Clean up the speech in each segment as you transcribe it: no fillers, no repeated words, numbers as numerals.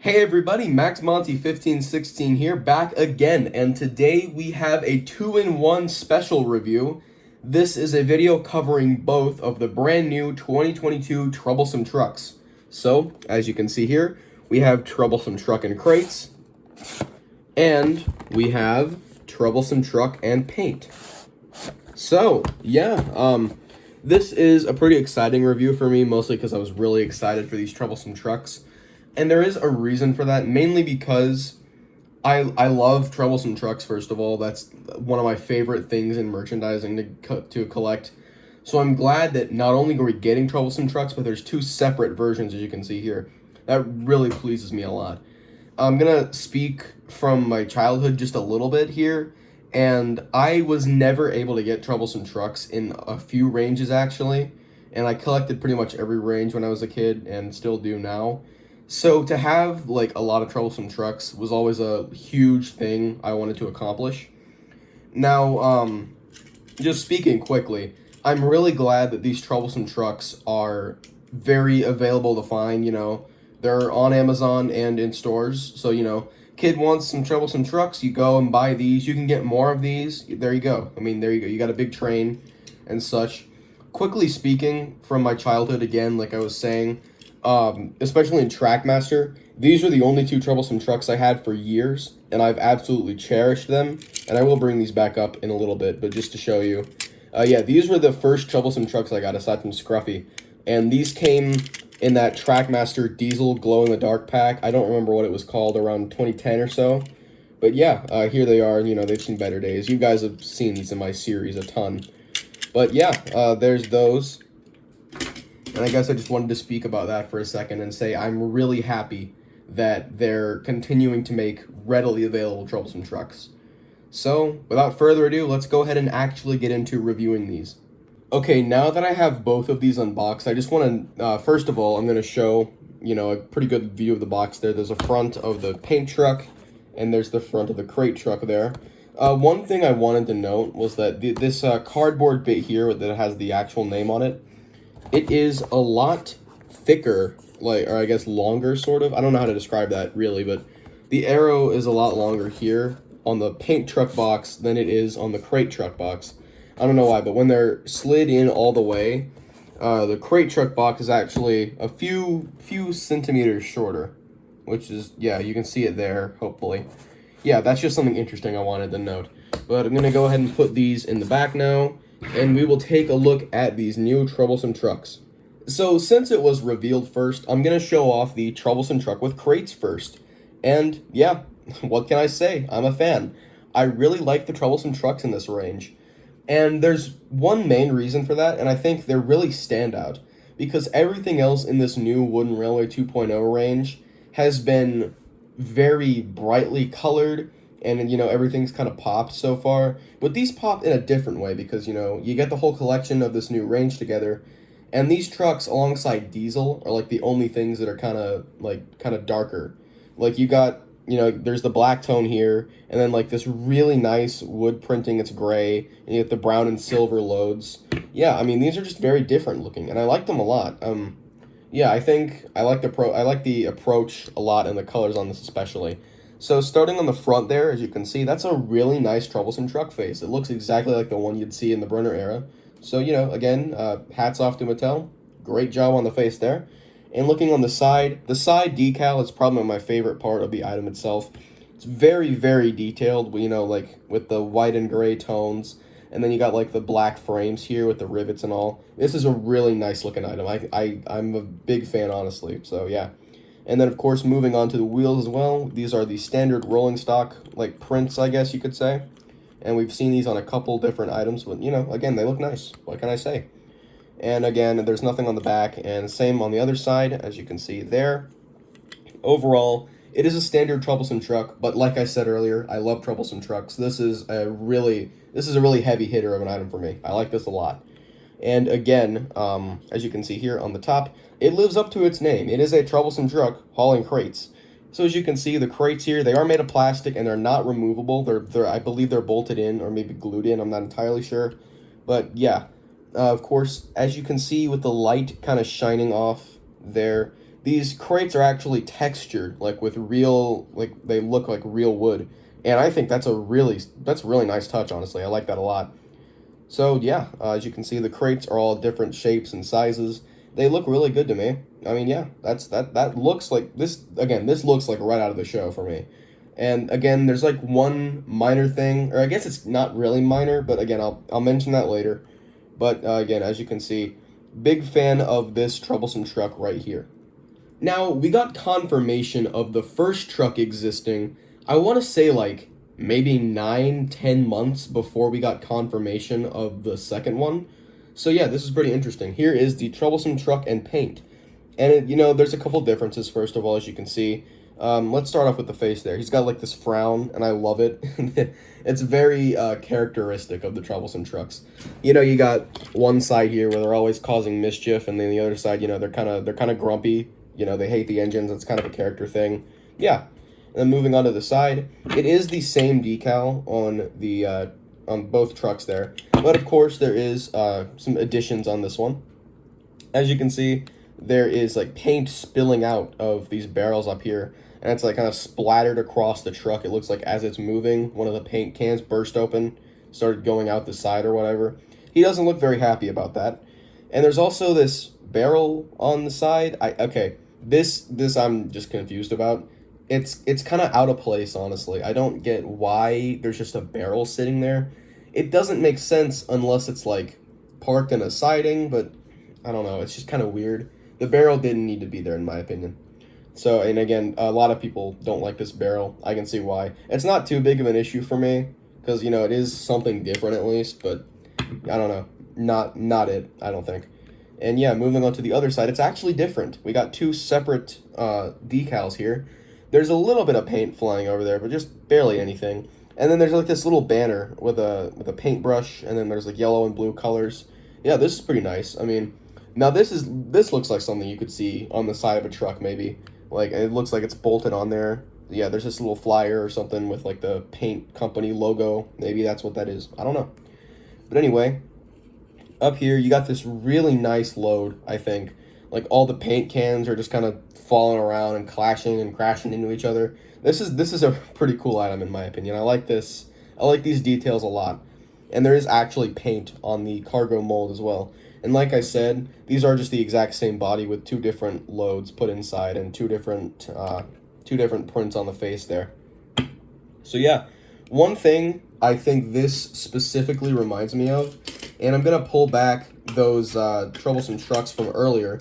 Hey everybody, Max Monty 1516 here, back again, and today we have a 2-in-1 special review. This is a video covering both of the brand new 2022 Troublesome Trucks. So, as you can see here, we have Troublesome Truck and crates, and we have Troublesome Truck and paint. So, this is a pretty exciting review for me, mostly because I was really excited for these Troublesome Trucks. And there is a reason for that, mainly because I love Troublesome Trucks, first of all. That's one of my favorite things in merchandising to collect. So I'm glad that not only are we getting Troublesome Trucks, but there's two separate versions, as you can see here. That really pleases me a lot. I'm going to speak from my childhood just a little bit here, and I was never able to get Troublesome Trucks in a few ranges, actually. And I collected pretty much every range when I was a kid, and still do now. So to have like a lot of Troublesome Trucks was always a huge thing I wanted to accomplish. Now, just speaking quickly, I'm really glad that these Troublesome Trucks are very available to find. They're on Amazon and in stores. So, kid wants some Troublesome Trucks, you go and buy these. You can get more of these. There you go. There you go. You got a big train and such. Quickly speaking, from my childhood again, like I was saying, especially in Trackmaster, these are the only two Troublesome Trucks I had for years, and I've absolutely cherished them, and I will bring these back up in a little bit, but just to show you. These were the first Troublesome Trucks I got, aside from Scruffy, and these came in that Trackmaster Diesel glow-in-the-dark pack. I don't remember what it was called, around 2010 or so, but yeah, here they are. They've seen better days. You guys have seen these in my series a ton, but yeah, there's those. And I guess I just wanted to speak about that for a second and say I'm really happy that they're continuing to make readily available Troublesome Trucks. So, without further ado, let's go ahead and actually get into reviewing these. Okay, now that I have both of these unboxed, I just want to, first of all, I'm going to show, a pretty good view of the box there. There's a front of the paint truck, and there's the front of the crate truck there. One thing I wanted to note was that this cardboard bit here that has the actual name on it, it is a lot thicker, or I guess longer, sort of. I don't know how to describe that, really, but the arrow is a lot longer here on the paint truck box than it is on the crate truck box. I don't know why, but when they're slid in all the way, the crate truck box is actually a few centimeters shorter, which is, yeah, you can see it there, hopefully. Yeah, that's just something interesting I wanted to note. But I'm going to go ahead and put these in the back now, and we will take a look at these new Troublesome Trucks. So, since it was revealed first, I'm going to show off the Troublesome Truck with crates first. And, yeah, what can I say? I'm a fan. I really like the Troublesome Trucks in this range. And there's one main reason for that, and I think they're really standout. Because everything else in this new Wooden Railway 2.0 range has been very brightly colored, and everything's kind of popped so far, but these pop in a different way because you get the whole collection of this new range together, and these trucks alongside Diesel are like the only things that are kind of darker. Like you got there's the black tone here, and then like this really nice wood printing, it's gray, and you get the brown and silver loads. Yeah, these are just very different looking, and I like them a lot. I think I like the approach a lot, and the colors on this especially. So starting on the front there, as you can see, that's a really nice Troublesome Truck face. It looks exactly like the one you'd see in the Brenner era. So, again, hats off to Mattel. Great job on the face there. And looking on the side decal is probably my favorite part of the item itself. It's very, very detailed, like with the white and gray tones. And then you got like the black frames here with the rivets and all. This is a really nice looking item. I'm a big fan, honestly. So, yeah. And then, of course, moving on to the wheels as well. These are the standard rolling stock, like, prints, I guess you could say. And we've seen these on a couple different items, but, again, they look nice. What can I say? And, again, there's nothing on the back, and same on the other side, as you can see there. Overall, it is a standard Troublesome Truck, but like I said earlier, I love Troublesome Trucks. This is a really heavy hitter of an item for me. I like this a lot. And again, as you can see here on the top, it lives up to its name. It is a Troublesome Truck hauling crates. So as you can see, the crates here, they are made of plastic and they're not removable. I believe they're bolted in or maybe glued in. I'm not entirely sure. But yeah, of course, as you can see with the light kind of shining off there, these crates are actually textured, like with real, like they look like real wood. And I think that's a really nice touch, honestly. I like that a lot. So yeah, as you can see, the crates are all different shapes and sizes. They look really good to me. I mean, yeah, that looks like this again. This looks like right out of the show for me. And again, there's like one minor thing, or I guess it's not really minor, but again, I'll mention that later. But again, as you can see, big fan of this Troublesome Truck right here. Now, we got confirmation of the first truck existing, I want to say like maybe 9-10 months before we got confirmation of the second one. So yeah, this is pretty interesting. Here is the Troublesome Truck and paint. And there's a couple differences, first of all, as you can see. Let's start off with the face there. He's got like this frown, and I love it. It's very characteristic of the Troublesome Trucks. You got one side here where they're always causing mischief, and then the other side, they're kind of grumpy. They hate the engines. It's kind of a character thing. Yeah. And then moving on to the side, it is the same decal on both trucks there, but of course there is some additions on this one. As you can see, there is like paint spilling out of these barrels up here, and it's like kind of splattered across the truck. It looks like as it's moving, one of the paint cans burst open, started going out the side or whatever. He doesn't look very happy about that. And there's also this barrel on the side. This I'm just confused about. It's kind of out of place, honestly. I don't get why there's just a barrel sitting there. It doesn't make sense unless it's like parked in a siding, but I don't know. It's just kind of weird. The barrel didn't need to be there, in my opinion. So, and again, a lot of people don't like this barrel. I can see why. It's not too big of an issue for me because, it is something different at least, but I don't know. Not it, I don't think. And yeah, moving on to the other side, it's actually different. We got two separate decals here. There's a little bit of paint flying over there, but just barely anything. And then there's like this little banner with a paintbrush, and then there's like yellow and blue colors. Yeah, this is pretty nice. I mean, now this looks like something you could see on the side of a truck maybe. Like it looks like it's bolted on there. Yeah, there's this little flyer or something with like the paint company logo. Maybe that's what that is. I don't know. But anyway, up here you got this really nice load, I think. Like all the paint cans are just kind of falling around and clashing and crashing into each other. This is a pretty cool item in my opinion. I like this. I like these details a lot. And there is actually paint on the cargo mold as well. And like I said, these are just the exact same body with two different loads put inside and two different prints on the face there. So yeah, one thing I think this specifically reminds me of, and I'm gonna pull back those Troublesome Trucks from earlier.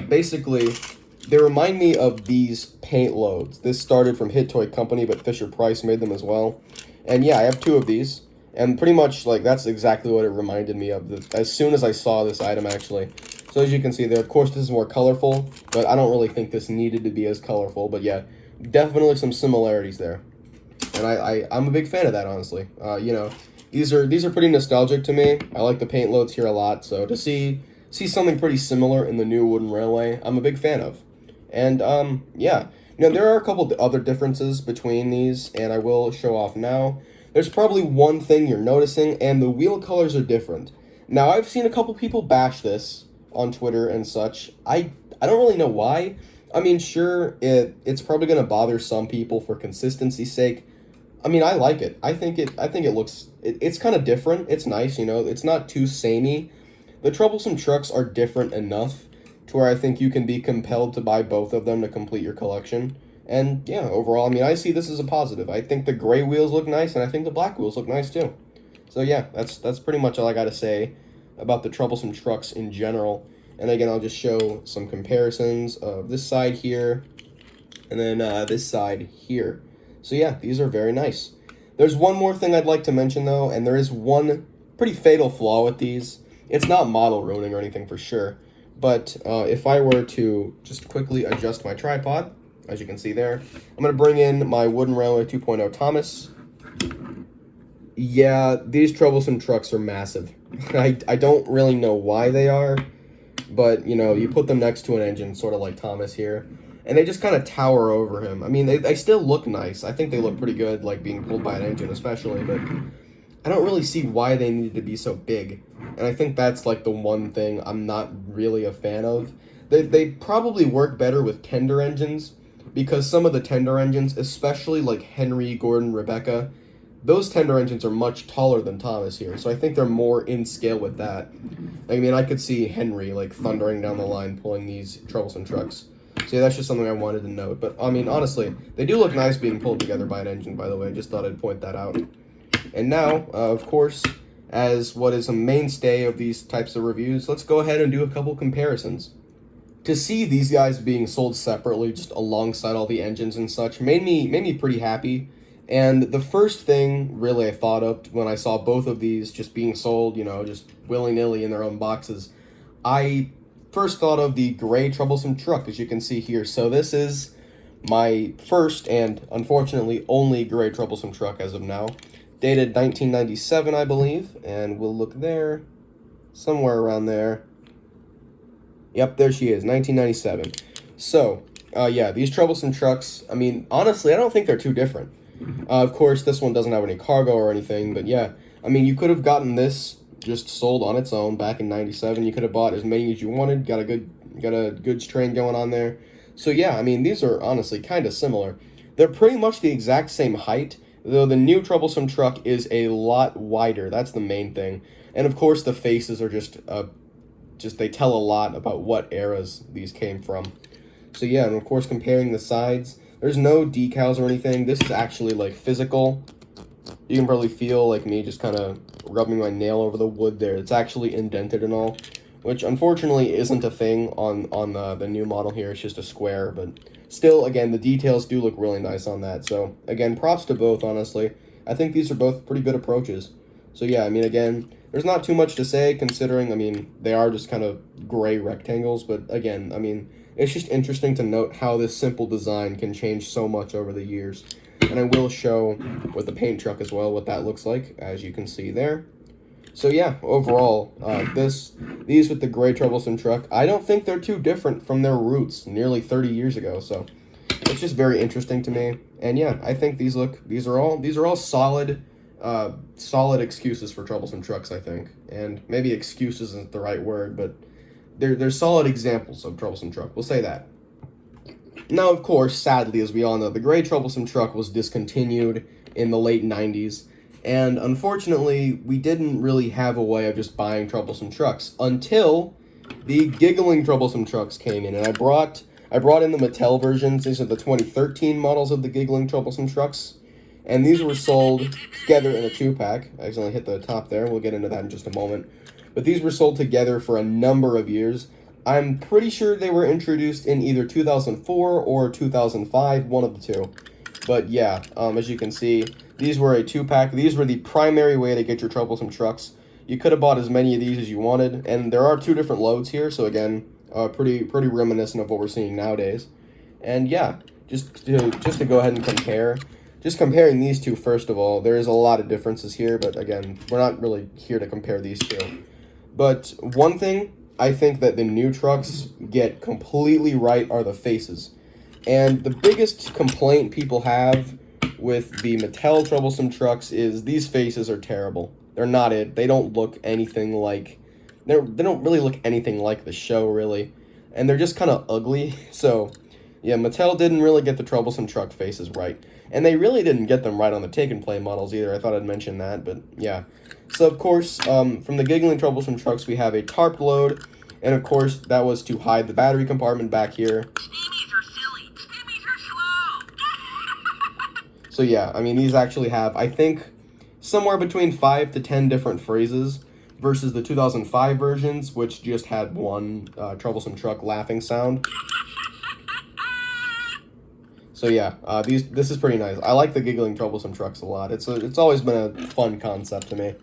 Basically, they remind me of these paint loads. This started from Hit Toy Company, but Fisher-Price made them as well. And yeah, I have two of these. And pretty much, like, that's exactly what it reminded me of as soon as I saw this item, actually. So as you can see there, of course, this is more colorful, but I don't really think this needed to be as colorful. But yeah, definitely some similarities there. And I'm a big fan of that, honestly. These are pretty nostalgic to me. I like the paint loads here a lot, so to see something pretty similar in the new wooden railway, I'm a big fan of. And yeah, there are a couple other differences between these, and I will show off now. There's probably one thing you're noticing, and the wheel colors are different. Now, I've seen a couple people bash this on Twitter and such. I don't really know why. I mean, sure, it's probably going to bother some people for consistency's sake. I mean, I like it. I think it looks, it's kind of different. It's nice, it's not too samey. The Troublesome Trucks are different enough to where I think you can be compelled to buy both of them to complete your collection. And yeah, overall, I mean, I see this as a positive. I think the gray wheels look nice, and I think the black wheels look nice too. So yeah, that's pretty much all I got to say about the Troublesome Trucks in general. And again, I'll just show some comparisons of this side here, and then this side here. So yeah, these are very nice. There's one more thing I'd like to mention though, and there is one pretty fatal flaw with these. It's not model ruining or anything for sure, but if I were to just quickly adjust my tripod, as you can see there, I'm going to bring in my Wooden Railway 2.0 Thomas. Yeah, these Troublesome Trucks are massive. I don't really know why they are, but, you put them next to an engine, sort of like Thomas here, and they just kind of tower over him. I mean, they still look nice. I think they look pretty good, like being pulled by an engine especially, but I don't really see why they needed to be so big. And I think that's like the one thing I'm not really a fan of. They probably work better with tender engines, because some of the tender engines, especially like Henry, Gordon, Rebecca, those tender engines are much taller than Thomas here, so I think they're more in scale with that. I mean, I could see Henry like thundering down the line pulling these Troublesome Trucks. So yeah, that's just something I wanted to note. But I mean, honestly, they do look nice being pulled together by an engine, by the way. Just thought I'd point that out. And now, of course, as what is a mainstay of these types of reviews, let's go ahead and do a couple comparisons. To see these guys being sold separately, just alongside all the engines and such, made me pretty happy. And the first thing really I thought of when I saw both of these just being sold, you know, just willy-nilly in their own boxes, I first thought of the gray Troublesome Truck, as you can see here. So this is my first and unfortunately only gray Troublesome Truck as of now. Dated 1997, I believe, and we'll look there, somewhere around there. Yep, there she is, 1997. So, yeah, these Troublesome Trucks, I mean, honestly, I don't think they're too different. Of course, this one doesn't have any cargo or anything, but yeah, I mean, you could have gotten this just sold on its own back in 97. You could have bought as many as you wanted, got a good strain going on there. So yeah, I mean, these are honestly kind of similar. They're pretty much the exact same height, though the new Troublesome Truck is a lot wider. That's the main thing. And of course, the faces are just they tell a lot about what eras these came from. So yeah, and of course, comparing the sides, there's no decals or anything. This is actually like physical. You can probably feel like me just kind of rubbing my nail over the wood there. It's actually indented and all, which unfortunately isn't a thing on the new model here. It's just a square, but still, again, the details do look really nice on that. So again, props to both, honestly. I think these are both pretty good approaches. So yeah, I mean, again, there's not too much to say considering, I mean, they are just kind of gray rectangles, but again, I mean, it's just interesting to note how this simple design can change so much over the years. And I will show with the paint truck as well what that looks like, as you can see there. So yeah, overall, these with the gray Troublesome Truck, I don't think they're too different from their roots nearly 30 years ago. So it's just very interesting to me. And yeah, I think these are all solid excuses for Troublesome Trucks, I think. And maybe excuse isn't the right word, but they're solid examples of Troublesome Truck. We'll say that. Now, of course, sadly, as we all know, the gray Troublesome Truck was discontinued in the late 90s, and unfortunately, we didn't really have a way of just buying Troublesome Trucks until the giggling Troublesome Trucks came in, and I brought in the Mattel versions. These are the 2013 models of the giggling Troublesome Trucks, and these were sold together in a 2-pack. I accidentally hit the top there. We'll get into that in just a moment. But these were sold together for a number of years. I'm pretty sure they were introduced in either 2004 or 2005, one of the two. But yeah, as you can see, these were a 2-pack. These were the primary way to get your Troublesome Trucks. You could have bought as many of these as you wanted, and there are 2 different loads here, so again, pretty reminiscent of what we're seeing nowadays. And yeah, just to go ahead and compare, just comparing these two, first of all, there is a lot of differences here, but again, we're not really here to compare these two. But one thing I think that the new trucks get completely right are the faces. And the biggest complaint people have with the Mattel Troublesome Trucks is these faces are terrible. They're not it. They don't look anything like... They don't really look anything like the show, really. And they're just kind of ugly. So, yeah, Mattel didn't really get the Troublesome Truck faces right. And they really didn't get them right on the Take and Play models either. I thought I'd mention that, but yeah. So, of course, from the giggling Troublesome Trucks, we have a tarp load. And, of course, that was to hide the battery compartment back here. Steamies are silly. Steamies are slow. So, yeah, I mean, these actually have, I think, somewhere between 5 to 10 different phrases versus the 2005 versions, which just had one Troublesome Truck laughing sound. So, yeah, this is pretty nice. I like the giggling Troublesome Trucks a lot. It's always been a fun concept to me.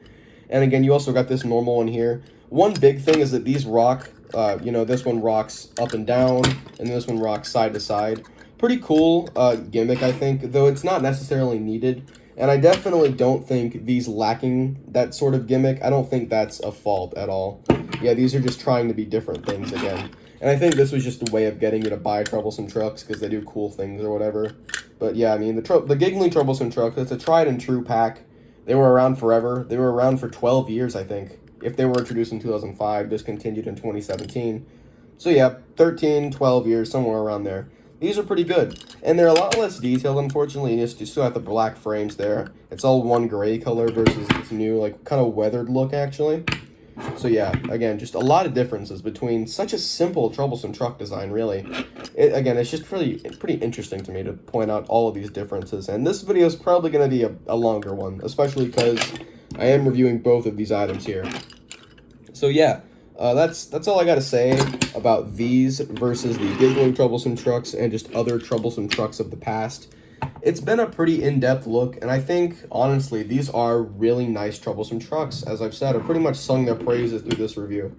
And, again, you also got this normal one here. One big thing is that these rock, this one rocks up and down, and this one rocks side to side. Pretty cool gimmick, I think, though it's not necessarily needed. And I definitely don't think these lacking that sort of gimmick, I don't think that's a fault at all. Yeah, these are just trying to be different things again. And I think this was just a way of getting you to buy Troublesome Trucks because they do cool things or whatever. But yeah, I mean, the giggling Troublesome Truck, it's a tried and true pack. They were around forever. They were around for 12 years, I think. If they were introduced in 2005, discontinued in 2017. So yeah, 13, 12 years, somewhere around there. These are pretty good. And they're a lot less detailed, unfortunately. You still have the black frames there. It's all one gray color versus this new, like, kind of weathered look, actually. So yeah, again, just a lot of differences between such a simple Troublesome Truck design, really. Again, it's just pretty interesting to me to point out all of these differences. And this video is probably going to be a longer one, especially because I am reviewing both of these items here. So yeah, that's all I got to say about these versus the giggling Troublesome Trucks and just other Troublesome Trucks of the past. It's been a pretty in-depth look, and I think, honestly, these are really nice Troublesome Trucks. As I've said, I've pretty much sung their praises through this review.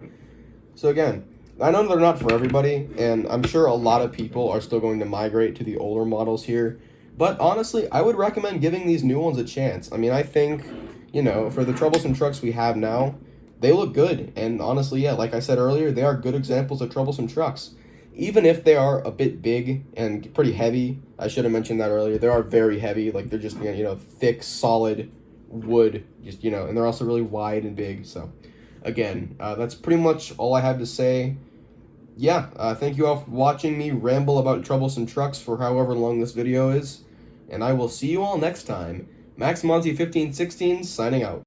So again, I know they're not for everybody, and I'm sure a lot of people are still going to migrate to the older models here, but honestly, I would recommend giving these new ones a chance. I mean, I think, you know, for the Troublesome Trucks we have now, they look good, and honestly, yeah, like I said earlier, they are good examples of Troublesome Trucks. Even if they are a bit big and pretty heavy, I should have mentioned that earlier, they are very heavy, like they're just, you know, thick, solid wood, just, you know, and they're also really wide and big. So again, that's pretty much all I have to say. Yeah, thank you all for watching me ramble about Troublesome Trucks for however long this video is, and I will see you all next time. Max Monty 1516 signing out.